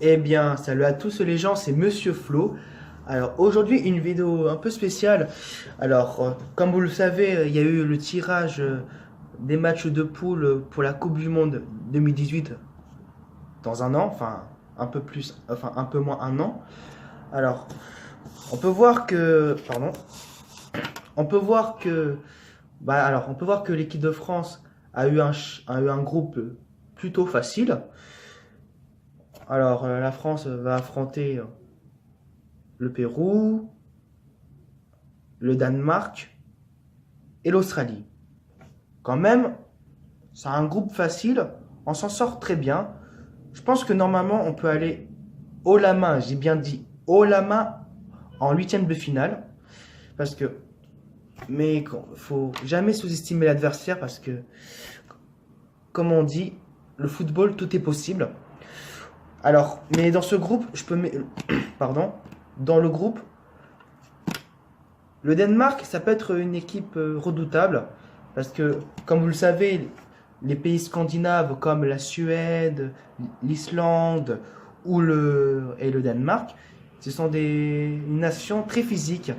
Eh bien, salut à tous les gens, c'est Monsieur Flo. Alors aujourd'hui, une vidéo un peu spéciale. Alors, comme vous le savez, il y a eu le tirage des matchs de poule pour la Coupe du Monde 2018 dans un an, enfin un peu plus, enfin un peu moins un an. Alors, on peut voir que, pardon, on peut voir que, on peut voir que l'équipe de France a eu un groupe plutôt facile. Alors, la France va affronter le Pérou, le Danemark et l'Australie. Quand même, c'est un groupe facile, on s'en sort très bien. Je pense que normalement, on peut aller haut la main, j'ai bien dit haut la main en huitième de finale. Parce que, mais faut jamais sous-estimer l'adversaire parce que, comme on dit, le football, tout est possible. Alors, mais dans ce groupe, pardon, dans le groupe, le Danemark, ça peut être une équipe redoutable parce que, comme vous le savez, les pays scandinaves comme la Suède, l'Islande et le Danemark, ce sont des nations très physiques,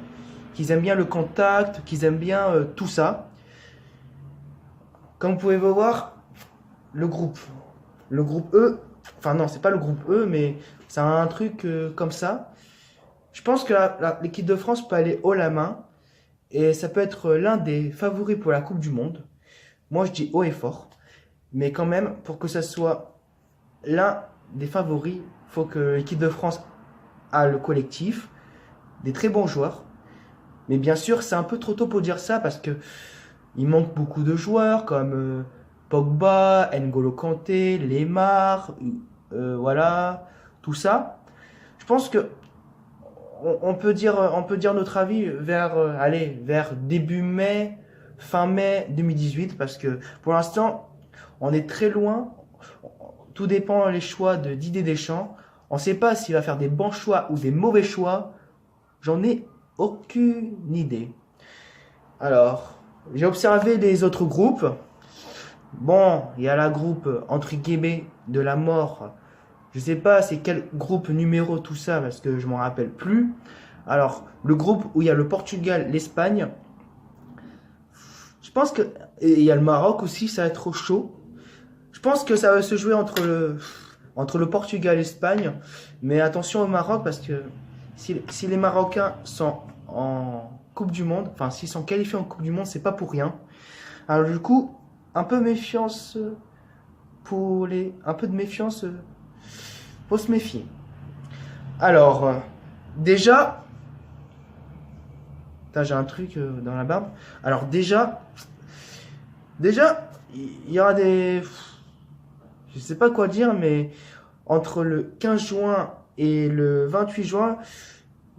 qui aiment bien le contact, qui aiment bien tout ça. Comme vous pouvez voir, le groupe, le groupe E, enfin non, c'est pas le groupe E, mais c'est un truc comme ça. Je pense que l'équipe de France peut aller haut la main. Et ça peut être l'un des favoris pour la Coupe du Monde. Moi, je dis haut et fort. Mais quand même, pour que ça soit l'un des favoris, il faut que l'équipe de France a le collectif, des très bons joueurs. Mais bien sûr, c'est un peu trop tôt pour dire ça parce que il manque beaucoup de joueurs comme Pogba, N'Golo Kanté, Lemar, voilà, tout ça. Je pense que on peut dire notre avis vers, vers début mai, fin mai 2018, parce que pour l'instant, on est très loin. Tout dépend les choix de Didier Deschamps. On ne sait pas s'il va faire des bons choix ou des mauvais choix. J'en ai aucune idée. Alors, j'ai observé les autres groupes. Bon, il y a la groupe entre guillemets de la mort. Je sais pas c'est quel groupe numéro tout ça parce que je m'en rappelle plus. Alors, le groupe où il y a le Portugal, l'Espagne, je pense que et il y a le Maroc aussi, ça va être trop chaud. Je pense que ça va se jouer entre le Portugal et l'Espagne, mais attention au Maroc parce que si les Marocains sont en Coupe du Monde, enfin s'ils sont qualifiés en Coupe du Monde, c'est pas pour rien. Alors du coup, un peu méfiance un peu de méfiance, faut se méfier. Alors, déjà, putain, j'ai un truc dans la barbe. Alors déjà, il y aura des, je sais pas quoi dire, mais entre le 15 juin et le 28 juin,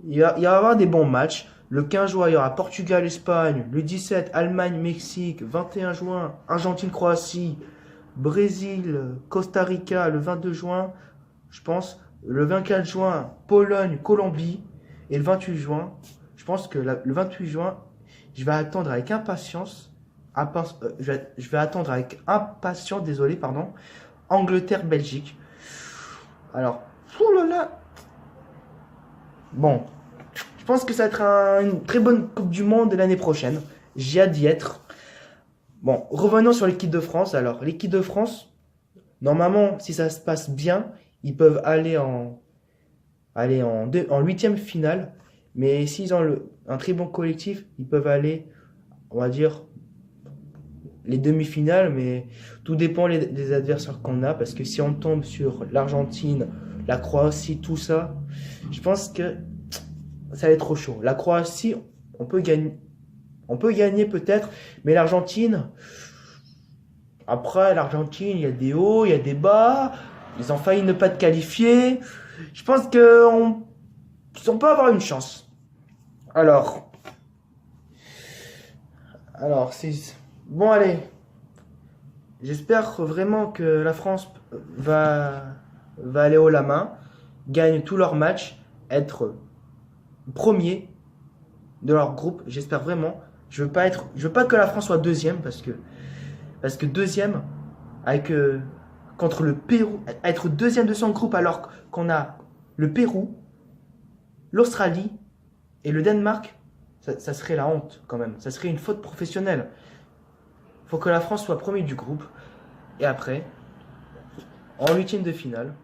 il va y avoir des bons matchs. Le 15 juin, il y aura Portugal-Espagne. Le 17, Allemagne-Mexique. 21 juin, Argentine-Croatie. Brésil-Costa Rica. Le 22 juin, je pense. Le 24 juin, Pologne-Colombie. Et le 28 juin, je pense que le 28 juin, je vais attendre avec impatience. Je vais attendre avec impatience, désolé, pardon. Angleterre-Belgique. Alors, oh là là. Bon, je pense que ça va être une très bonne Coupe du Monde l'année prochaine. J'ai hâte d'y être. Bon, revenons sur l'équipe de France. Alors, l'équipe de France, normalement, si ça se passe bien, ils peuvent aller en huitième finale. Mais s'ils ont un très bon collectif, ils peuvent aller, on va dire, les demi-finales. Mais tout dépend des adversaires qu'on a. Parce que si on tombe sur l'Argentine, la Croatie, tout ça, je pense que ça va être trop chaud. La Croatie, on peut gagner peut-être, mais l'Argentine, après l'Argentine, il y a des hauts, il y a des bas. Ils ont failli ne pas te qualifier. Je pense on peut avoir une chance. Alors, c'est bon, allez. J'espère vraiment que la France va aller haut la main, gagne tous leurs matchs, être premier de leur groupe. J'espère vraiment. Je veux pas que la France soit deuxième parce que deuxième avec contre le Pérou, être deuxième de son groupe alors qu'on a le Pérou, l'Australie et le Danemark, ça serait la honte quand même. Ça serait une faute professionnelle. Il faut que la France soit premier du groupe. Et après, en huitième de finale,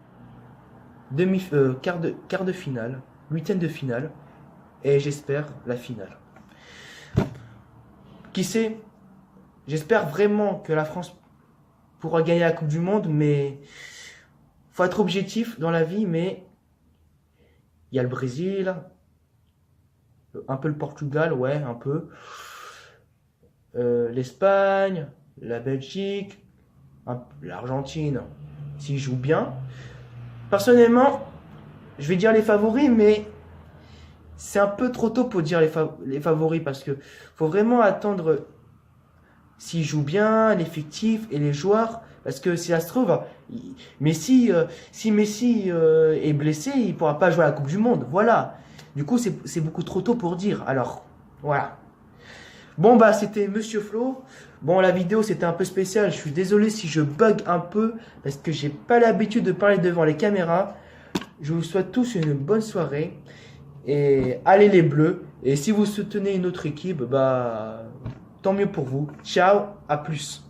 quart de finale, huitième de finale, et j'espère la finale. Qui sait, j'espère vraiment que la France pourra gagner la Coupe du Monde, mais faut être objectif dans la vie, mais il y a le Brésil, un peu le Portugal, ouais, un peu, l'Espagne, la Belgique, l'Argentine, s'ils jouent bien. Personnellement, je vais dire les favoris, mais c'est un peu trop tôt pour dire les favoris parce que faut vraiment attendre s'ils jouent bien, l'effectif et les joueurs. Parce que si ça se trouve, Messi, si Messi est blessé, il ne pourra pas jouer à la Coupe du Monde. Voilà. Du coup, c'est beaucoup trop tôt pour dire. Alors, voilà. Bon, bah, c'était Monsieur Flo. Bon, la vidéo, c'était un peu spécial. Je suis désolé si je bug un peu parce que j'ai pas l'habitude de parler devant les caméras. Je vous souhaite tous une bonne soirée. Et allez les Bleus. Et si vous soutenez une autre équipe, bah, tant mieux pour vous. Ciao, à plus.